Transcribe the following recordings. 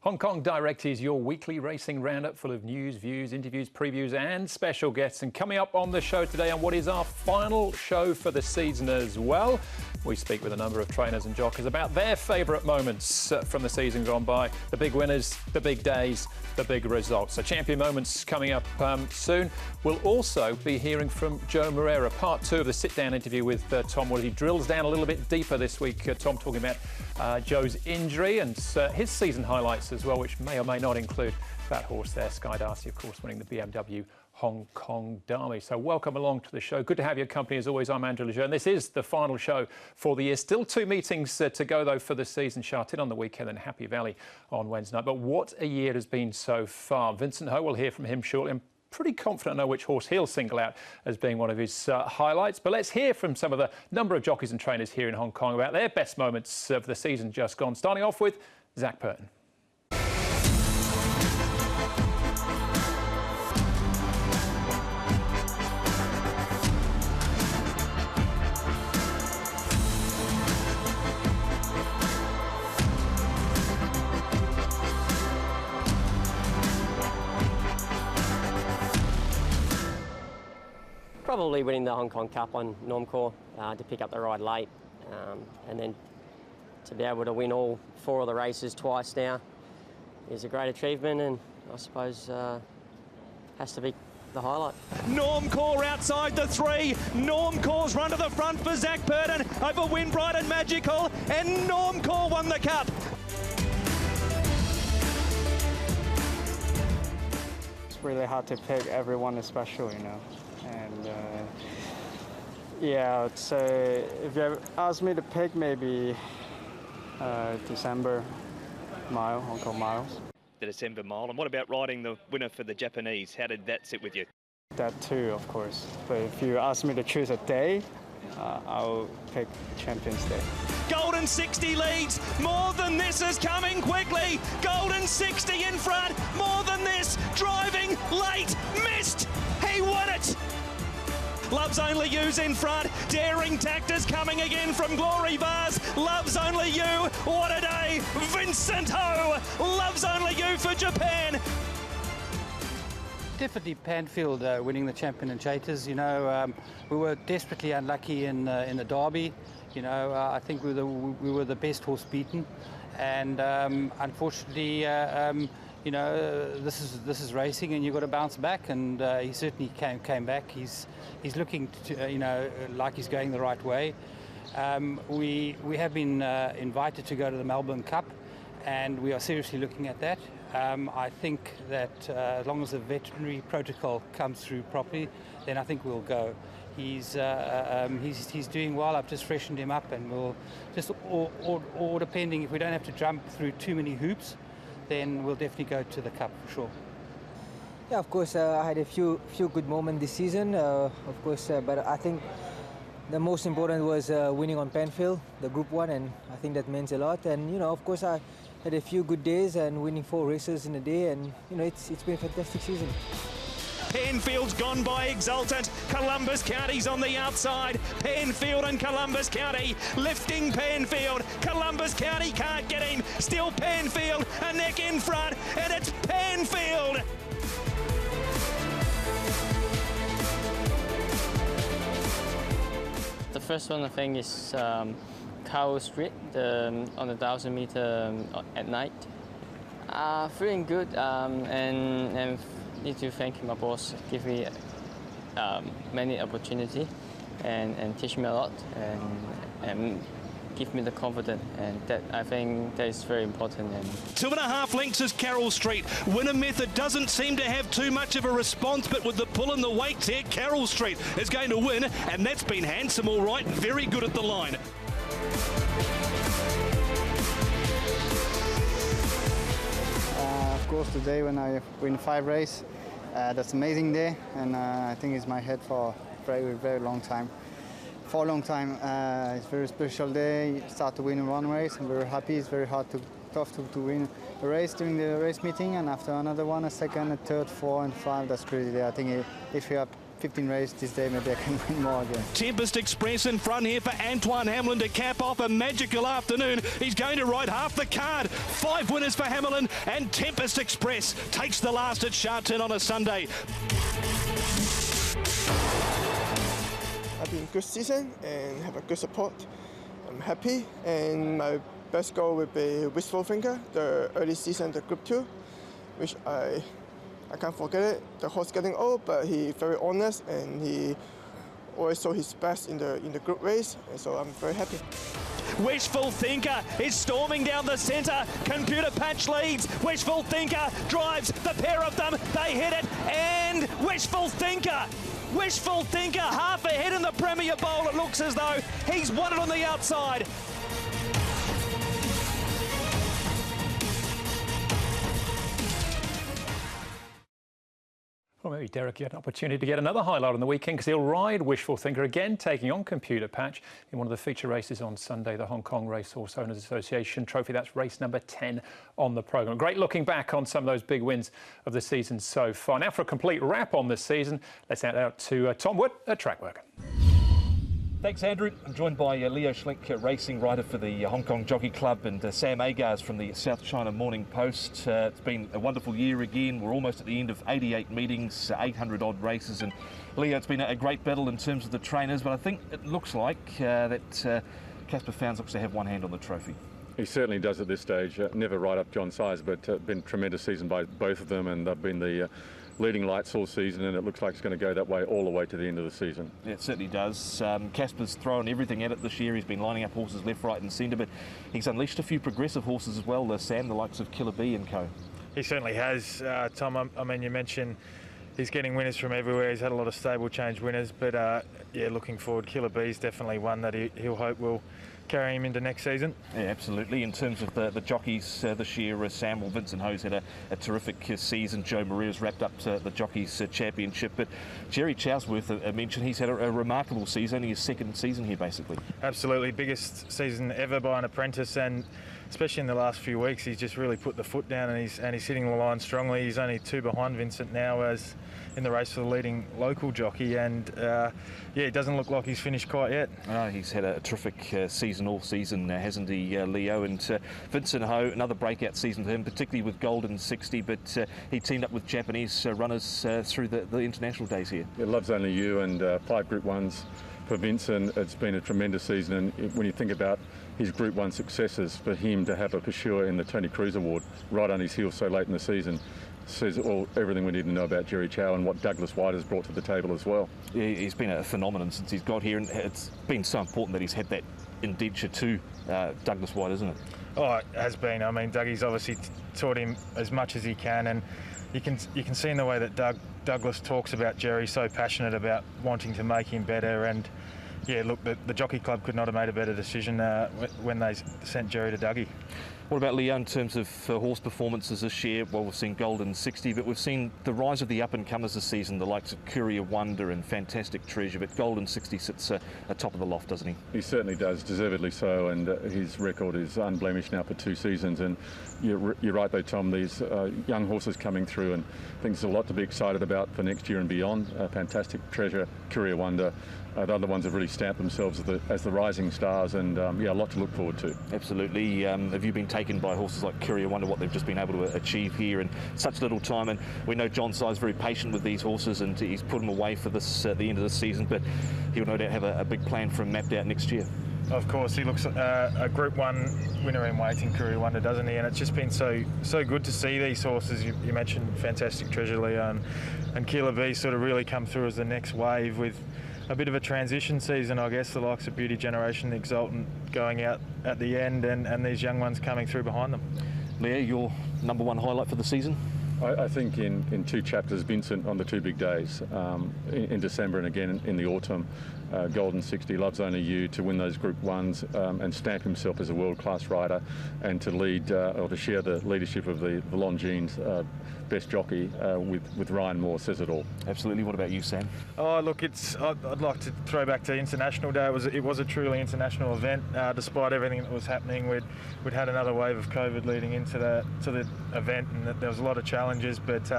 Hong Kong Direct is your weekly racing roundup full of news, views, interviews, previews and special guests. And coming up on the show today on what is our final show for the season as well, we speak with a number of trainers and jockeys about their favourite moments from the season gone by, the big winners, the big days, the big results. So champion moments coming up soon. We'll also be hearing from Joao Moreira, part 2 of the sit-down interview with Tom Wood. He drills down a little bit deeper this week, Tom, talking about Joe's injury and his season highlights as well, which may or may not include that horse there, Sky Darcy, of course, winning the BMW Hong Kong Derby. So welcome along to the show. Good to have your company as always. I'm Andrew Lejeune. This is the final show for the year. Still 2 meetings to go though for the season. Sha Tin on the weekend and Happy Valley on Wednesday night. But what a year it has been so far. Vincent Ho, we'll hear from him shortly. I'm pretty confident I know which horse he'll single out as being one of his highlights. But let's hear from some of the number of jockeys and trainers here in Hong Kong about their best moments of the season just gone. Starting off with Zach Purton. Probably winning the Hong Kong Cup on Normcore to pick up the ride late, and then to be able to win all 4 of the races twice now is a great achievement, and I suppose has to be the highlight. Normcore outside the 3. Normcore's run to the front for Zach Purton over Windbright and Magical, and Normcore won the Cup. It's really hard to pick. Everyone is special, you know. And yeah, I'd say if you ever asked me to pick, maybe December mile, Hong Kong miles. The December mile. And what about riding the winner for the Japanese? How did that sit with you? That too, of course. But if you ask me to choose a day, I'll pick Champions Day. Golden 60 leads. More than this is coming quickly. Golden 60 in front. More than this. Driving late. Missed. He won it. Loves Only You's in front. Daring Tactors coming again from Glory Bars. Loves Only You. What a day. Vincent Ho. Loves Only You for Japan. Definitely Panfield winning the Champion and Jockeys. You know, we were desperately unlucky in the Derby. You know, I think we were the best horse beaten, and unfortunately, you know, this is racing, and you've got to bounce back. And he certainly came back. He's looking to, you know, like he's going the right way. We have been invited to go to the Melbourne Cup, and we are seriously looking at that. I think that as long as the veterinary protocol comes through properly, then I think we'll go. He's doing well. I've just freshened him up, and we'll just, or depending, if we don't have to jump through too many hoops, then we'll definitely go to the Cup for sure. Yeah, of course, I had a few good moments this season, of course, but I think the most important was winning on Panfield, the Group 1, and I think that means a lot. And, you know, of course, I had a few good days and winning 4 races in a day, and, you know, it's been a fantastic season. Panfield's gone by exultant. Columbus County's on the outside. Panfield and Columbus County lifting Panfield. Columbus County can't get him. Still Panfield, a neck in front, and it's Panfield. The first one I think is Cow Street on the 1,000 meter at night. Feeling good and need to thank my boss, give me many opportunity and teach me a lot and give me the confidence, and that I think that is very important. And 2.5 lengths is Carroll Street. Winner Method doesn't seem to have too much of a response, but with the pull and the weights here, Carroll Street is going to win, and that's been handsome all right, very good at the line. Of course, today when I win 5 races, that's an amazing day, and I think it's my head for a very long time. For a long time, it's a very special day. Start to win in 1 race. I'm very happy. It's very tough to win a race during the race meeting, and after another one, a second, a third, 4 and 5. That's crazy. I think if you have 15 races this day, maybe I can win more again. Tempest Express in front here for Antoine Hamlin to cap off a magical afternoon. He's going to ride half the card. 5 winners for Hamlin, and Tempest Express takes the last at Sha Tin on a Sunday. I've been good season and have a good support. I'm happy, and my best goal would be Wishful Thinker, the early season, the Group 2, which I can't forget it. The horse getting old, but he very honest and he always show his best in the group race, and so I'm very happy. Wishful Thinker is storming down the centre. Computer Patch leads. Wishful Thinker drives the pair of them. They hit it, and Wishful Thinker half ahead in the Premier Bowl. It looks as though he's won it on the outside. Well, maybe Derek get an opportunity to get another highlight on the weekend because he'll ride Wishful Thinker again, taking on Computer Patch in one of the feature races on Sunday, the Hong Kong Racehorse Owners Association Trophy. That's race number 10 on the programme. Great looking back on some of those big wins of the season so far. Now for a complete wrap on this season, let's head out to Tom Wood at Trackwork. Thanks, Andrew. I'm joined by Leo Schlenk, racing writer for the Hong Kong Jockey Club, and Sam Agars from the South China Morning Post. It's been a wonderful year again. We're almost at the end of 88 meetings, 800 odd races, and Leo, it's been a great battle in terms of the trainers, but I think it looks like that Casper Fownes looks to have one hand on the trophy. He certainly does at this stage. Never right up John size, but been a tremendous season by both of them, and they've been the leading lights all season, and it looks like it's going to go that way all the way to the end of the season. Yeah, it certainly does. Casper's thrown everything at it this year. He's been lining up horses left, right and centre, but he's unleashed a few progressive horses as well, Sam, the likes of Killer B and co. He certainly has, Tom. I mean, you mentioned he's getting winners from everywhere. He's had a lot of stable change winners, but yeah, looking forward, Killer B is definitely one that he'll hope will carry him into next season. Yeah, absolutely. In terms of the jockeys this year, Sam, well, Vincent Ho's had a terrific season. Joao Moreira's wrapped up the Jockeys Championship, but Jerry Chowsworth mentioned he's had a remarkable season, only his second season here basically. Absolutely, biggest season ever by an apprentice, and especially in the last few weeks he's just really put the foot down, and he's hitting the line strongly. He's only 2 behind Vincent now as in the race for the leading local jockey, and yeah, it doesn't look like he's finished quite yet. He's had a terrific season all season, hasn't he, Leo? And Vincent Ho, another breakout season for him, particularly with Golden 60, but he teamed up with Japanese runners through the international days here. It loves only you, and 5 Group 1s for Vincent. It's been a tremendous season, and when you think about his Group 1 successes, for him to have a pursuer in the Tony Cruz Award right on his heels so late in the season says everything we need to know about Jerry Chow and what Douglas White has brought to the table as well. Yeah, he's been a phenomenon since he's got here, and it's been so important that he's had that indenture to Douglas White, isn't it? Oh, it has been. I mean, Dougie's obviously taught him as much as he can, and you can see in the way that Douglas talks about Jerry, so passionate about wanting to make him better. And yeah, look, the Jockey Club could not have made a better decision when they sent Jerry to Dougie. What about Leo in terms of horse performances this year? Well, we've seen Golden 60, but we've seen the rise of the up-and-comers this season, the likes of Courier Wonder and Fantastic Treasure, but Golden 60 sits atop of the loft, doesn't he? He certainly does, deservedly so, and his record is unblemished now for 2 seasons. And you're right though, Tom, these young horses coming through, and I think there's a lot to be excited about for next year and beyond. Fantastic Treasure, Courier Wonder, the other ones have really stamped themselves as the rising stars, and yeah, a lot to look forward to. Absolutely. Have you been taken by horses like Courier Wonder, what they've just been able to achieve here in such little time? And we know John Sy's very patient with these horses, and he's put them away for this the end of the season, but he'll no doubt have a big plan for him mapped out next year. Of course, he looks a Group 1 winner in waiting, Courier Wonder, doesn't he? And it's just been so good to see these horses. You mentioned Fantastic Treasure, Leo, and Killer B sort of really come through as the next wave with a bit of a transition season, I guess, the likes of Beauty Generation, Exultant going out at the end, and these young ones coming through behind them. Leo, your number 1 highlight for the season? I think in 2 chapters, Vincent on the 2 big days, in December and again in the autumn, Golden 60, Loves Only You, to win those Group 1s and stamp himself as a world-class rider, and to lead or to share the leadership of the Longines best jockey with Ryan Moore says it all. Absolutely. What about you, Sam? Oh, look, I'd like to throw back to International Day. It was a truly international event, despite everything that was happening. We'd had another wave of COVID leading into the event, and there was a lot of challenges, but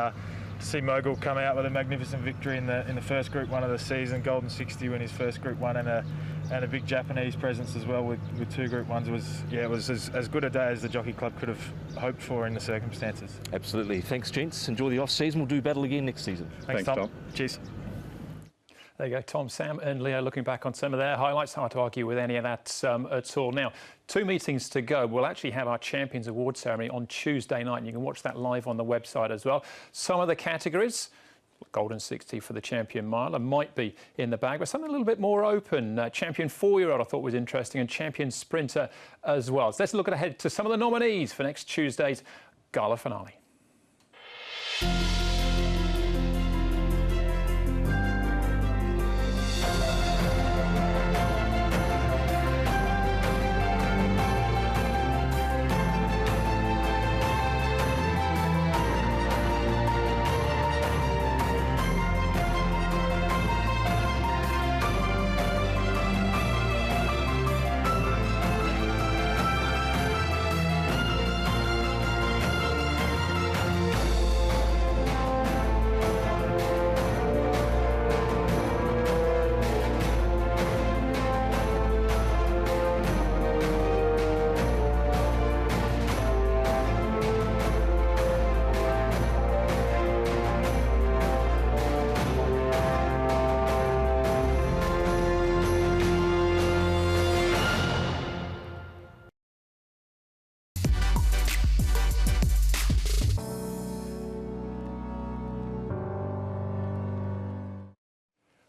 see Mogul come out with a magnificent victory in the first Group 1 of the season, Golden 60 win his first Group 1, and a big Japanese presence as well with 2 Group 1s. It was as good a day as the Jockey Club could have hoped for in the circumstances. Absolutely. Thanks, gents. Enjoy the off-season. We'll do battle again next season. Thanks, Tom. Cheers. There you go, Tom, Sam and Leo looking back on some of their highlights. Hard to argue with any of that at all. Now, 2 meetings to go. We'll actually have our Champions Award ceremony on Tuesday night, and you can watch that live on the website as well. Some of the categories, Golden 60 for the Champion Miler might be in the bag, but something a little bit more open. Champion 4-year-old I thought was interesting, and Champion Sprinter as well. So let's look ahead to some of the nominees for next Tuesday's Gala finale.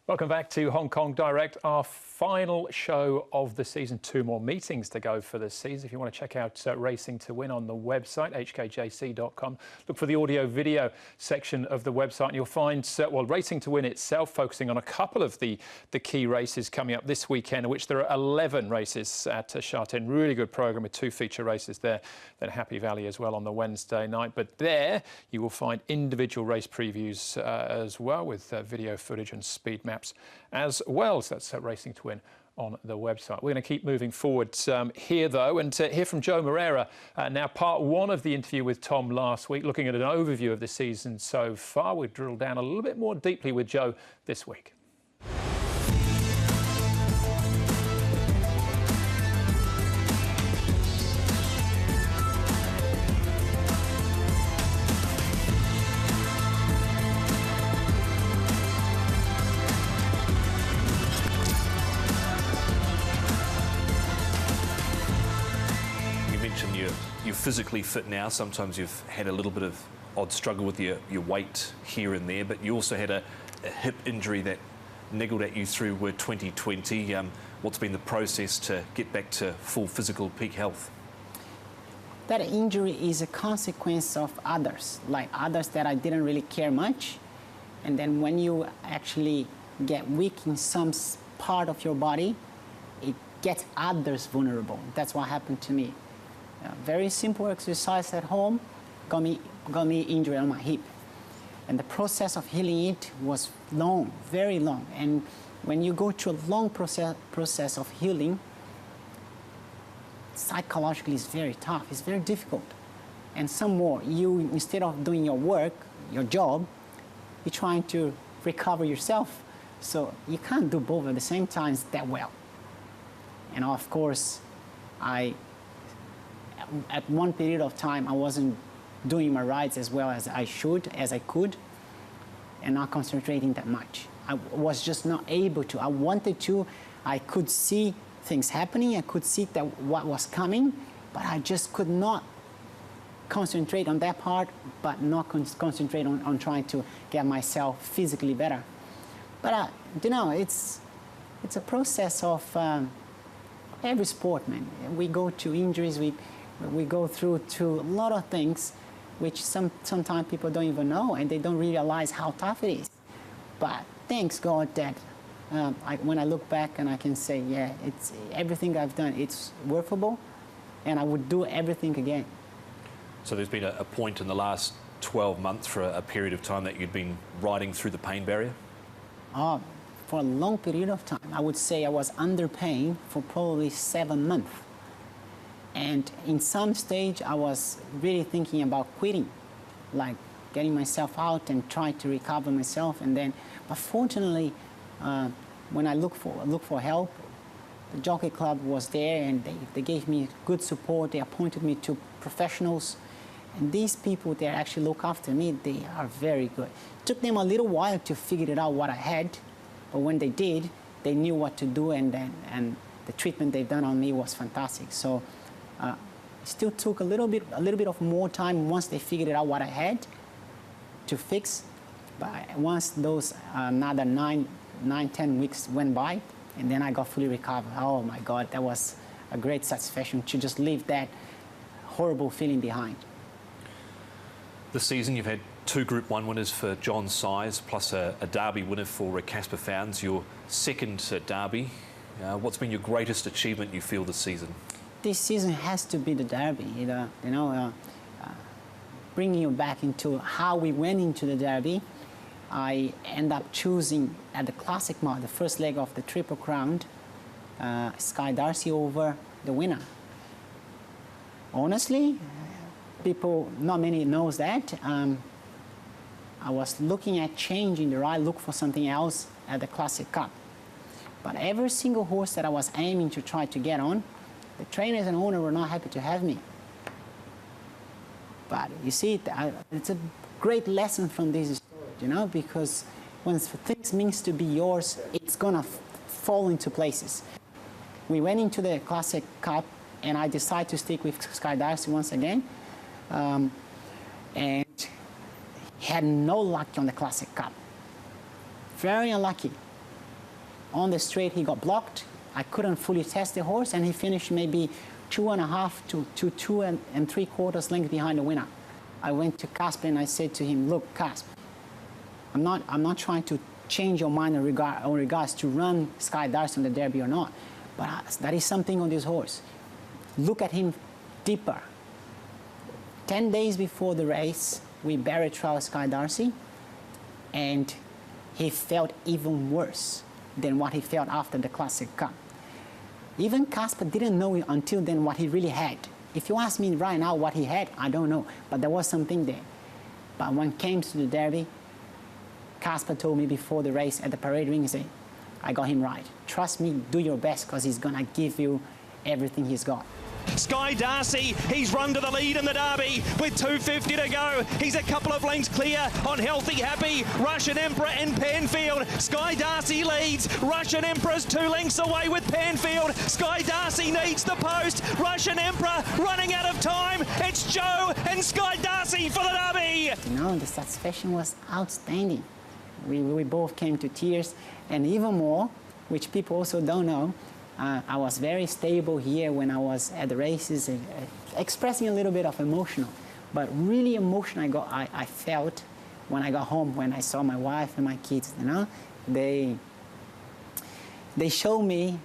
Welcome back to Hong Kong Direct, our final show of the season. 2 more meetings to go for the season. If you want to check out Racing to Win on the website, hkjc.com, look for the audio-video section of the website and you'll find, well, Racing to Win itself focusing on a couple of the key races coming up this weekend, in which there are 11 races at Sha Tin. Really good programme with 2 feature races there. Then Happy Valley as well on the Wednesday night. But there you will find individual race previews as well, with video footage and speed maps as well. So that's Racing to Win on the website. We're going to keep moving forward here, though, and hear from Joao Moreira. Now, part 1 of the interview with Tom last week, looking at an overview of the season so far. We've drilled down a little bit more deeply with Joe this week. You're physically fit now. Sometimes you've had a little bit of odd struggle with your weight here and there, but you also had a hip injury that niggled at you through 2020. What's been the process to get back to full physical peak health? That injury is a consequence of others, like others that I didn't really care much. And then when you actually get weak in some part of your body, it gets others vulnerable. That's what happened to me. Very simple exercise at home got me injured on my hip. And the process of healing it was long, very long. And when you go through a long process of healing, psychologically it's very tough, it's very difficult. And some more, you, instead of doing your work, your job, you're trying to recover yourself. So you can't do both at the same time that well. And of course, at one period of time, I wasn't doing my rides as well as I could, and not concentrating that much. I was just not able to. I wanted to. I could see things happening. I could see what was coming, but I just could not concentrate on that part, but not concentrate on trying to get myself physically better. But you know, it's a process of every sport, man. We go to injuries. We go through a lot of things which sometimes people don't even know, and they don't realize how tough it is. But thanks God that when I look back and I can say, yeah, it's everything I've done, it's workable, and I would do everything again. So there's been a point in the last 12 months for a period of time that you'd been riding through the pain barrier? Oh, for a long period of time. I would say I was under pain for probably 7 months. And in some stage, I was really thinking about quitting. Like, getting myself out and trying to recover myself. And then, but fortunately, when I look for help, the jockey club was there, and they gave me good support. They appointed me to professionals, and these people, they actually look after me. They are very good. It took them a little while to figure it out what I had, but when they did, they knew what to do, and the treatment they've done on me was fantastic. So it still took a little bit of more time once they figured out what I had to fix. But once those another 9-10 weeks went by, and then I got fully recovered. Oh my God, that was a great satisfaction to just leave that horrible feeling behind. This season you've had 2 Group 1 winners for John Size, plus a Derby winner for Casper Founds, your second Derby. What's been your greatest achievement you feel this season? This season has to be the Derby. Bringing you back into how we went into the Derby, I end up choosing at the Classic Mile, the first leg of the Triple Crown, Sky Darcy over the winner. Honestly, not many knows that. I was looking at changing the ride, look for something else at the Classic Cup. But every single horse that I was aiming to try to get on, the trainers and owner were not happy to have me. But you see, it's a great lesson from this story, because when things means to be yours, it's gonna fall into places. We went into the Classic Cup, and I decided to stick with Sky Darcy once again, and had no luck on the Classic Cup. Very unlucky. On the straight, he got blocked. I couldn't fully test the horse, and he finished maybe 2.5 to 2 3/4 lengths behind the winner. I went to Casper and I said to him, "Look, Casper, I'm not trying to change your mind in regards to run Sky Darcy on the Derby or not, but that is something on this horse. Look at him deeper." 10 days before the race, we barrier trial Sky Darcy, and he felt even worse than what he felt after the Classic Cup. Even Casper didn't know until then what he really had. If you ask me right now what he had, I don't know, but there was something there. But when it came to the Derby, Casper told me before the race at the parade ring, he said, "I got him right. Trust me, do your best, because he's gonna give you everything he's got." Sky Darcy, he's run to the lead in the Derby with 2:50 to go. He's a couple of lengths clear on Healthy Happy, Russian Emperor and Panfield. Sky Darcy leads. Russian Emperor's 2 lengths away with Panfield. Sky Darcy needs the post. Russian Emperor running out of time. It's Joe and Sky Darcy for the Derby. The satisfaction was outstanding. We both came to tears, and even more, which people also don't know, I was very stable here when I was at the races, expressing a little bit of emotional, but really emotion I felt when I got home, when I saw my wife and my kids. They showed me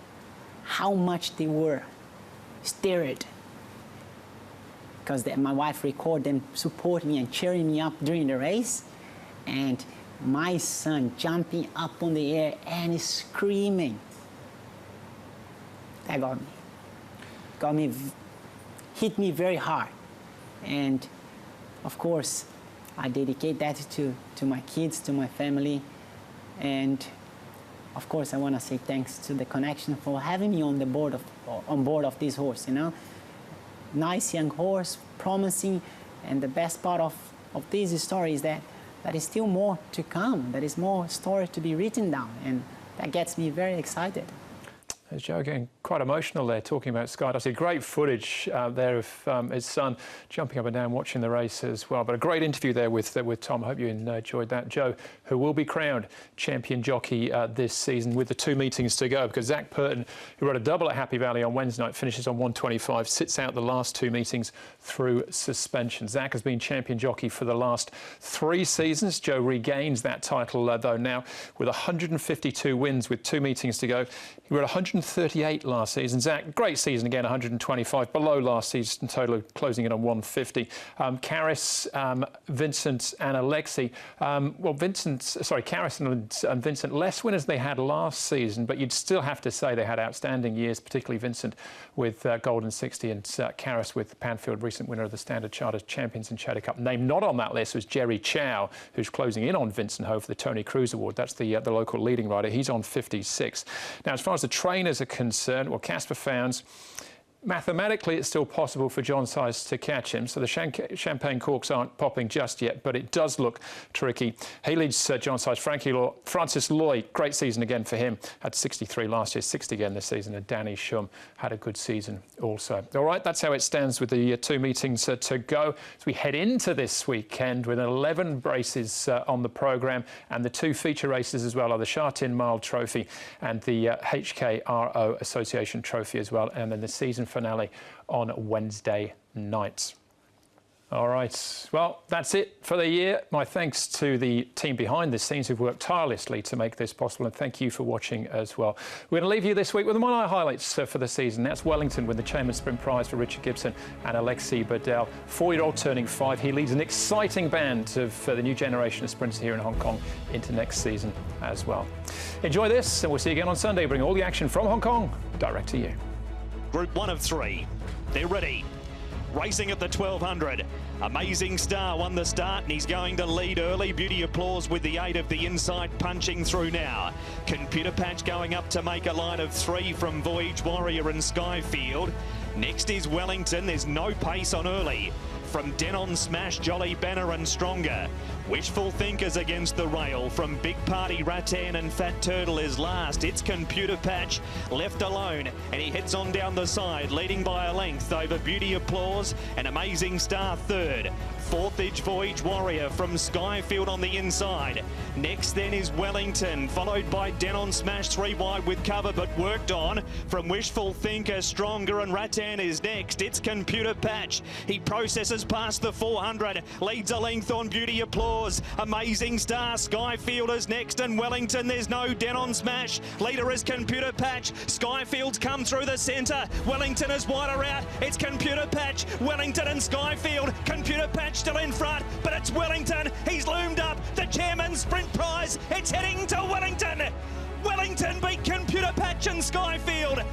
how much they were stirred, because my wife recorded them supporting me and cheering me up during the race, and my son jumping up on the air and screaming. That hit me very hard. And of course, I dedicate that to my kids, to my family. And of course, I want to say thanks to the Connection for having me on board of this horse, Nice young horse, promising, and the best part of this story is that there is still more to come. There is more story to be written down, and that gets me very excited. There's Joe getting quite emotional there, talking about Sky Darcy. Great footage there of his son jumping up and down, watching the race as well. But a great interview there with Tom. I hope you enjoyed that. Joe, who will be crowned champion jockey this season with the 2 meetings to go, because Zach Purton, who rode a double at Happy Valley on Wednesday night, finishes on 125, sits out the last 2 meetings through suspension. Zach has been champion jockey for the last 3 seasons. Joe regains that title, though, now with 152 wins with 2 meetings to go. He rode 130 138 last season. Zach, great season again, 125, below last season total, closing in on 150. Karis, Vincent and Alexei. Karis and Vincent, less winners they had last season, but you'd still have to say they had outstanding years, particularly Vincent with Golden 60 and Karis with Panfield, recent winner of the Standard Chartered Champions and Chater Cup. Named not on that list was Jerry Chow, who's closing in on Vincent Ho for the Tony Cruz Award. That's the local leading rider. He's on 56. Now, as far as the trainers are concerned, well, Casper founds, mathematically, it's still possible for John Size to catch him, so the champagne corks aren't popping just yet, but it does look tricky. He leads John Size. Francis Loy, great season again for him. Had 63 last year, 60 again this season, and Danny Shum had a good season also. All right, that's how it stands with the two meetings to go. As we head into this weekend with 11 races on the programme, and the two feature races as well are the Sha Tin Mile Trophy and the HKRO Association Trophy as well, and then the season finale on Wednesday nights. All right, well, that's it for the year. My thanks to the team behind the scenes who've worked tirelessly to make this possible, and thank you for watching as well. We're going to leave you this week with one of our highlights for the season. That's Wellington with the Champion Sprint Prize for Richard Gibson and Alexei Badel. 4-year-old turning 5. He leads an exciting band of the new generation of sprinters here in Hong Kong into next season as well. Enjoy this, and we'll see you again on Sunday. Bring all the action from Hong Kong direct to you. Group 1 of 3. They're ready. Racing at the 1200. Amazing Star won the start and he's going to lead early. Beauty Applause with the 8 of the inside punching through now. Computer Patch going up to make a line of 3 from Voyage Warrior and Skyfield. Next is Wellington. There's no pace on early. From Denon Smash, Jolly Banner and Stronger. Wishful Thinkers against the rail. From Big Party, Rattan and Fat Turtle is last. It's Computer Patch left alone and he heads on down the side, leading by a length over Beauty Applause and Amazing Star third. Fourth is Voyage Warrior from Skyfield on the inside. Next then is Wellington, followed by Denon Smash 3 wide with cover but worked on. From Wishful Thinker, Stronger and Rattan is next. It's Computer Patch. He processes past the 400, leads a length on Beauty Applause. Amazing Star, Skyfield is next, and Wellington, there's no Denon Smash. Leader is Computer Patch. Skyfield's come through the centre. Wellington is wider out. It's Computer Patch, Wellington and Skyfield. Computer Patch still in front, but it's Wellington. He's loomed up. The Chairman's Sprint Prize. It's heading to Wellington. Wellington beat Computer Patch and Skyfield.